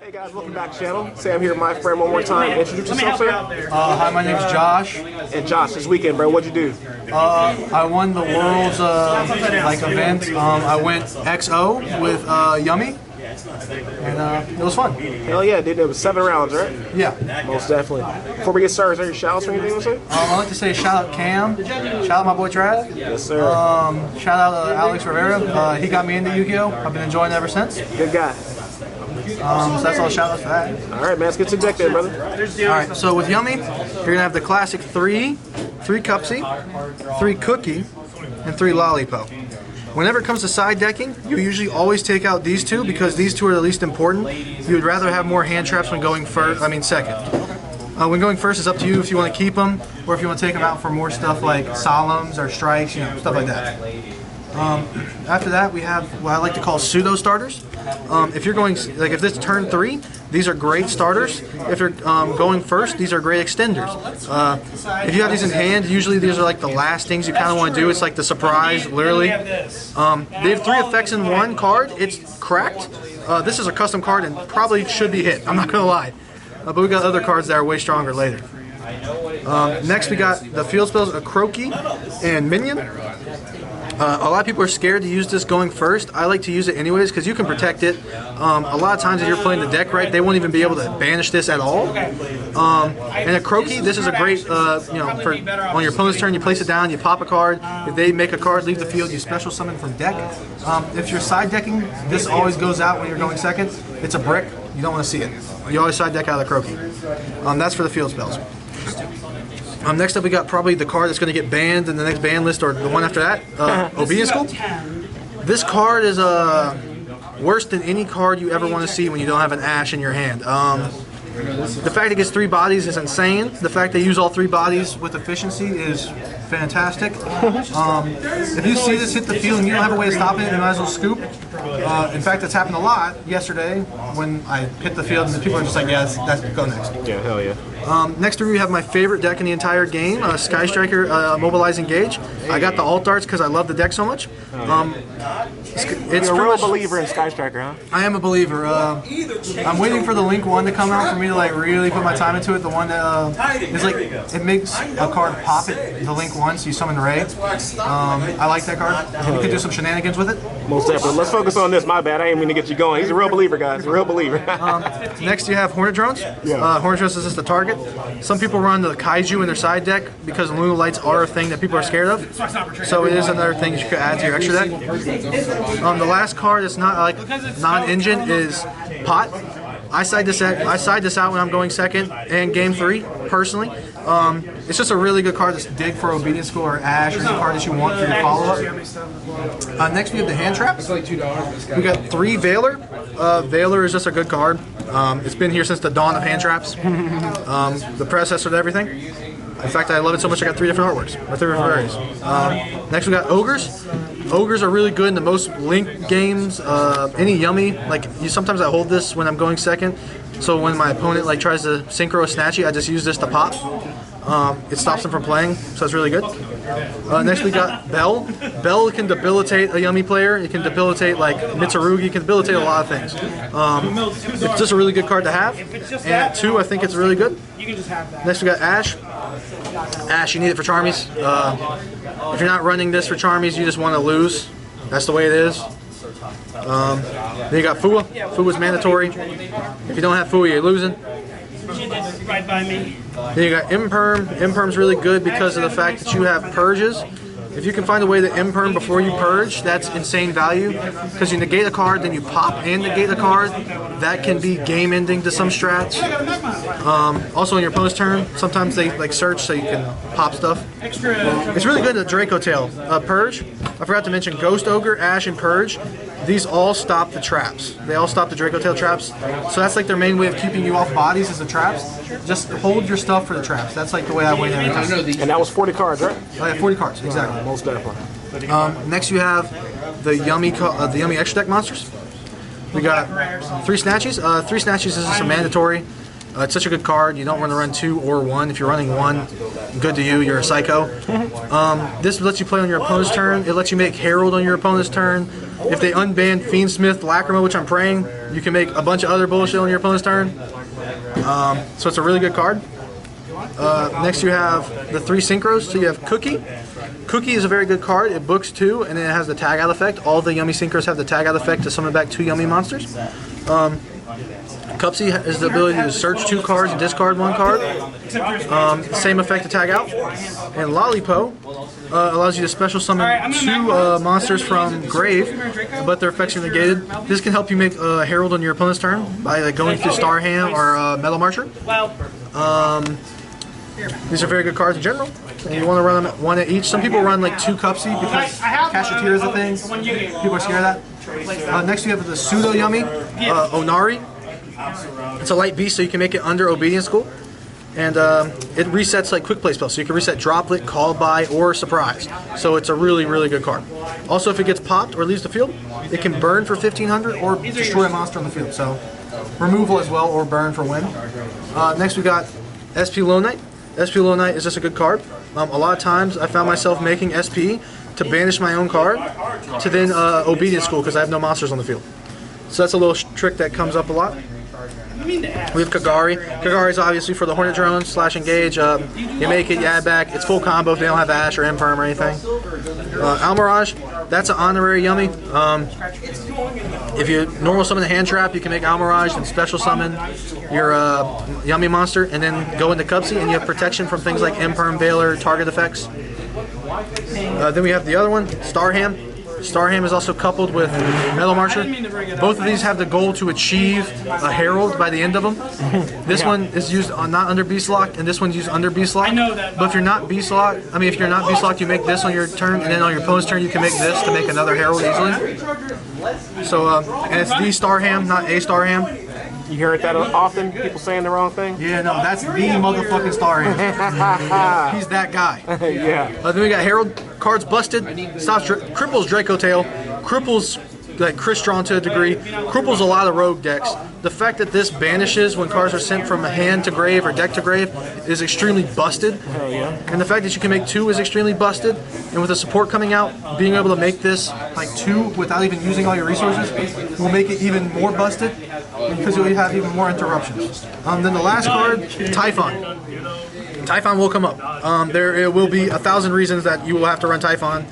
Hey guys, welcome back to the channel. Sam here, my friend, one more time. Introduce yourself, sir. Hi, my name's Josh. And Josh, this weekend, bro, what'd you do? I won the world's event. I went XO with Yummy, and it was fun. Hell yeah, dude. It was 7 rounds, right? Yeah. Most definitely. Before we get started, is there any shout outs or anything you want to say? I'd like to say shout out Cam, shout out my boy Trav. Yes, sir. Shout out Alex Rivera. He got me into Yugioh. I've been enjoying it ever since. Good guy. So that's all shout outs for that. All right, man. Let's get to the deck there, brother. All right, so with Yummy, you're going to have the classic 3 Cupsy, 3 Cookie, and 3 Lollipop. Whenever it comes to side decking, you usually always take out these two because these two are the least important. You would rather have more hand traps when going second. When going first, it's up to you if you want to keep them or if you want to take them out for more stuff like solemns or strikes, stuff like that. After that, we have what I like to call pseudo starters. If you're going, like if this is turn 3, these are great starters. If you're going first, these are great extenders. If you have these in hand, usually these are like the last things you kind of want to do. It's like the surprise, literally. They have 3 effects in 1 card. It's cracked. This is a custom card and probably should be hit. I'm not going to lie. But we got other cards that are way stronger later. Next we got the field spells, a Croaky and Minion. A lot of people are scared to use this going first. I like to use it anyways because you can protect it. A lot of times if you're playing the deck right, they won't even be able to banish this at all. And a Croaky, this is a great, for on your opponent's turn, you place it down, you pop a card. If they make a card, leave the field, you special summon from deck. If you're side decking, this always goes out when you're going second. It's a brick. You don't want to see it. You always side deck out of the Croaky. That's for the field spells. Next up, we got probably the card that's going to get banned in the next ban list or the one after that, Obedience School. This card is worse than any card you ever want to see when you don't have an Ash in your hand. The fact it gets 3 bodies is insane. The fact they use all 3 bodies with efficiency is fantastic. If you see this hit the field and you don't have a way to stop it, you might as well scoop. In fact, it's happened a lot yesterday when I hit the field and the people are just like, yeah, that's go next. Yeah, hell yeah. Next we have my favorite deck in the entire game, Sky Striker Mobilize Engage. I got the alt arts because I love the deck so much. It's You're a real believer in Sky Striker, huh? I am a believer. I'm waiting for the Link 1 to come out for me to like really put my time into it. The one that is like, it makes a card pop it, the Link 1, so you summon Ray. I like that card. You could do some shenanigans with it. Most definitely. Let's focus on this. My bad. I ain't mean to get you going. He's a real believer, guys. A real believer. Next you have Hornet Drones. Hornet Drones is just the target. Some people run the Kaiju in their side deck because Luna Lights are a thing that people are scared of. So it is another thing you could add to your extra deck. The last card that's not like non-engine is Pot. I side this out when I'm going second and game 3 personally. It's just a really good card to dig for Obedience School or Ash or any card that you want for your follow-up. Next we have the Hand Traps. We got 3 Veiler. Veiler is just a good card. It's been here since the dawn of hand traps, the predecessor to everything. In fact, I love it so much I got 3 different artworks, or 3 different varieties. Next we got Ogres. Ogres are really good in the most Link games. Any Yummy, like sometimes I hold this when I'm going second, so when my opponent like tries to synchro a Snatchy, I just use this to pop. It stops them from playing, so it's really good. Next we got Bell. Bell can debilitate a Yummy player. It can debilitate like Mitsurugi. It can debilitate a lot of things. It's just a really good card to have. And at 2, I think it's really good. Next we got Ash. Ash, you need it for Charmies. If you're not running this for Charmies, you just want to lose. That's the way it is. Then you got Fua. Fua's mandatory. If you don't have Fua, you're losing. Right by me. Then you got Imperm. Imperm's really good because of the fact that you have Purges. If you can find a way to Imperm before you Purge, that's insane value. Because you negate a card, then you pop and negate a card. That can be game ending to some strats. Also on your opponent's turn, sometimes they like search so you can pop stuff. It's really good in the Draco Tail. Purge. I forgot to mention Ghost Ogre, Ash, and Purge. These all stop the traps. They all stop the Draco Tail traps. So that's like their main way of keeping you off bodies is the traps. Just hold your stuff for the traps. That's like the way I win every time. And that was 40 cards, right? Oh yeah, 40 cards, exactly. Most definitely. Next you have the Yummy extra deck monsters. We got 3 Snatchies. 3 Snatchies is just a mandatory. It's such a good card. You don't want to run 2 or 1. If you're running 1, good to you. You're a psycho. This lets you play on your opponent's turn. It lets you make Herald on your opponent's turn. If they unban Fiendsmith, Lacrima, which I'm praying, you can make a bunch of other bullshit on your opponent's turn. So it's a really good card. Next you have the 3 synchros. So you have Cookie. Cookie is a very good card. It books 2, and then it has the tag out effect. All the Yummy synchros have the tag out effect to summon back 2 Yummy monsters. Cupsy has the ability to search 2 cards and discard 1 card. Same effect to tag out. And Lollipo allows you to special summon 2 monsters from Grave, but their effects are negated. This can help you make Herald on your opponent's turn by like, going through Starham or Metal Marcher. These are very good cards in general. And you want to run them 1 at each. Some people run like 2 Cupsy because Casheteer is a thing. People are scared of that. Next we have the Pseudo Yummy, Onari. It's a light beast, so you can make it under Obedience School. And it resets like quick play spells, so you can reset Droplet, Call By, or Surprise. So it's a really, really good card. Also, if it gets popped or leaves the field, it can burn for 1500 or destroy a monster on the field. So removal as well, or burn for win. Next we got SP Lone Knight. SP Lone Knight is just a good card. A lot of times I found myself making SP to banish my own card to then Obedience School because I have no monsters on the field. So that's a little trick that comes up a lot. We have Kagari. Kagari is obviously for the Hornet Drone / engage. You make it, you add back. It's full combo if they don't have Ash or Imperm or anything. Almirage, that's an honorary Yummy. If you normal summon the hand trap, you can make Almirage and special summon your Yummy monster, and then go into Cubsy, and you have protection from things like Imperm, Veiler, target effects. Then we have the other one, Starham. Starham is also coupled with Metal Marcher. Both of these have the goal to achieve a Herald by the end of them. This one is used on not under Beast Lock, and this one's used under Beast Lock. But if you're not Beast Lock, if you're not Beast Locked, you make this on your turn, and then on your opponent's turn you can make this to make another Herald easily. So, and it's the Starham, not a Starham. You hear that often? People saying the wrong thing? Yeah, no, that's the motherfucking Starham. He's that guy. Yeah. Then we got Herald. Cards busted. Stops, cripples Draco Tail. Cripples like Crystron to a degree. Cripples a lot of rogue decks. The fact that this banishes when cards are sent from a hand to grave or deck to grave is extremely busted. Hell yeah. And the fact that you can make 2 is extremely busted. And with the support coming out, being able to make this like 2 without even using all your resources will make it even more busted because you'll have even more interruptions. Then the last card, Typhon. Typhon will come up. There will be 1,000 reasons that you will have to run Typhon.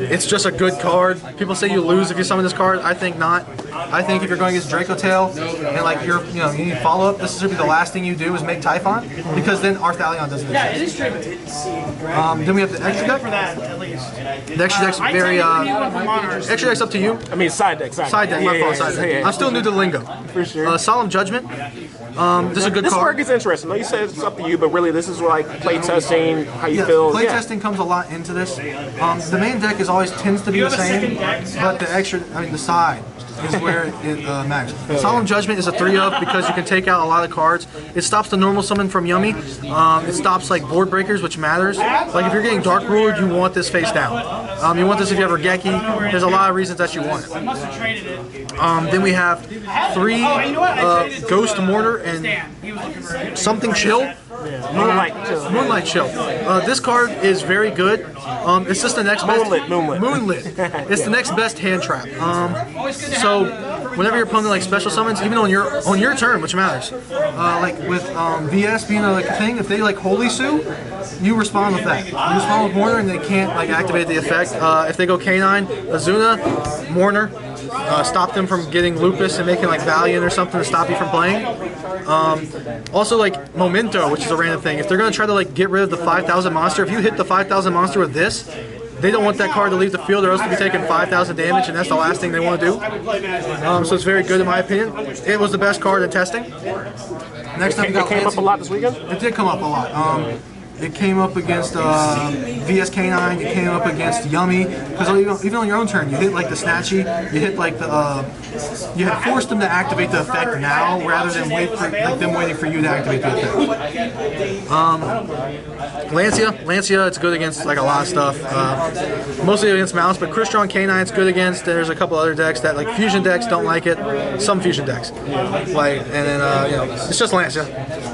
It's just a good card. People say you lose if you summon this card. I think not. I think if you're going against Draco Tail and like you need follow up, this is gonna be the last thing you do is make Typhon because then Arthalion doesn't exist. Then we have the extra deck. The extra deck's very extra deck's up to you. I mean side deck. Side deck. My fault. Side deck. I'm still new to the lingo. For sure. Solemn Judgment. This is a good This card. work is interesting. Like you said, it's up to you, but really this is like play testing, how you feel. Play testing comes a lot into this. The main deck tends to be the same, but the extra, the side is where it matters. Solemn Judgment is a 3-of because you can take out a lot of cards. It stops the normal summon from Yummy. It stops like board breakers, which matters. Like if you're getting Dark Ruled, you want this face down. You want this if you have Regeki. There's a lot of reasons that you want it. Then we have 3 Ghost Mortar and something Chill. Moonlight Chill. This card is very good. It's just the next best. Moonlit. It's the next best hand trap. So whenever your opponent like special summons, even on your turn, which matters, like with VS being a thing, if they like Holy Sue, you respond with that. You respond with Mourner, and they can't like activate the effect. If they go K9, Azuna, Mourner. Stop them from getting Lupus and making like Valiant or something to stop you from playing. Also like Memento, which is a random thing. If they're going to try to like get rid of the 5,000 monster, if you hit the 5,000 monster with this, they don't want that card to leave the field or else to be taking 5,000 damage, and that's the last thing they want to do. So it's very good in my opinion. It was the best card in testing. Next up, we got it came up a lot this weekend? It did come up a lot. it came up against VSK9, it came up against Yummy, because even on your own turn, you hit like the Snatchy, you hit like the, you had forced them to activate the effect now, rather than wait for, like, them waiting for you to activate the effect. Lancia, it's good against like a lot of stuff, mostly against Mouse, but Crystron K9 it's good against. There's a couple other decks that, like Fusion decks don't like it, some Fusion decks, like, and then, you know, it's just Lancia.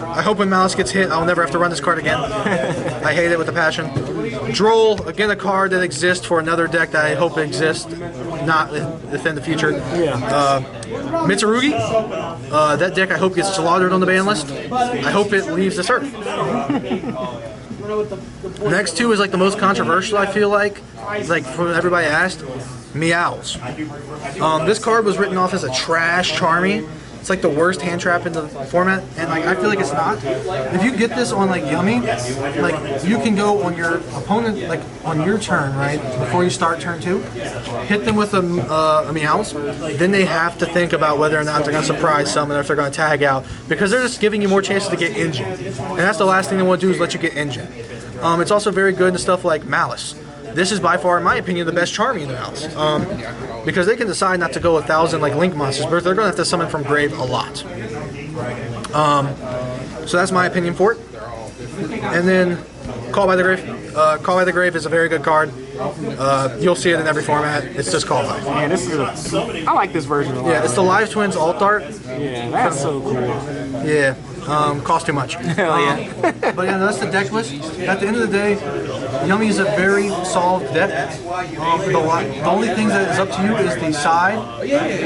I hope when Mouse gets hit, I'll never have to run this card again. I hate it with a passion. Droll, again a card that exists for another deck that I hope exists, not within the future. Mitsurugi, that deck I hope gets slaughtered on the ban list. I hope it leaves this earth. Next two is like the most controversial, I feel like from everybody asked, Meows. This card was written off as a trash Charmy. It's like the worst hand trap in the format, and like I feel like it's not. If you get this on like Yummy, like you can go on your opponent, like on your turn, right before you start turn 2, hit them with a Meows. Then they have to think about whether or not they're going to surprise summon or if they're going to tag out, because they're just giving you more chances to get engine, and that's the last thing they want to do is let you get engine. It's also very good in stuff like Malice. This is by far, in my opinion, the best Charmy in the house, because they can decide not to go 1,000 like Link monsters, but they're going to have to summon from grave a lot. So that's my opinion for it. And then Call by the Grave. Call by the Grave is a very good card. You'll see it in every format. It's just Call by. Man, this is I like this version a lot. Yeah, it's the Live Twins alt art. Yeah, that's so cool. Yeah. Cost too much. Hell yeah. But yeah, that's the deck list. At the end of the day, Yummy is a very solved deck. The only thing that is up to you is the side,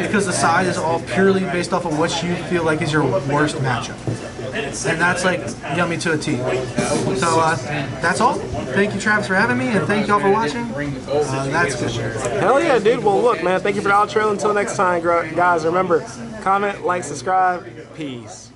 because the side is all purely based off of what you feel like is your worst matchup. And that's like Yummy to a T. So that's all. Thank you, Travis, for having me, and thank y'all for watching. That's good. Hell yeah, dude. Well, look, man, thank you for the outro. Until next time, guys, remember, comment, like, subscribe. Peace.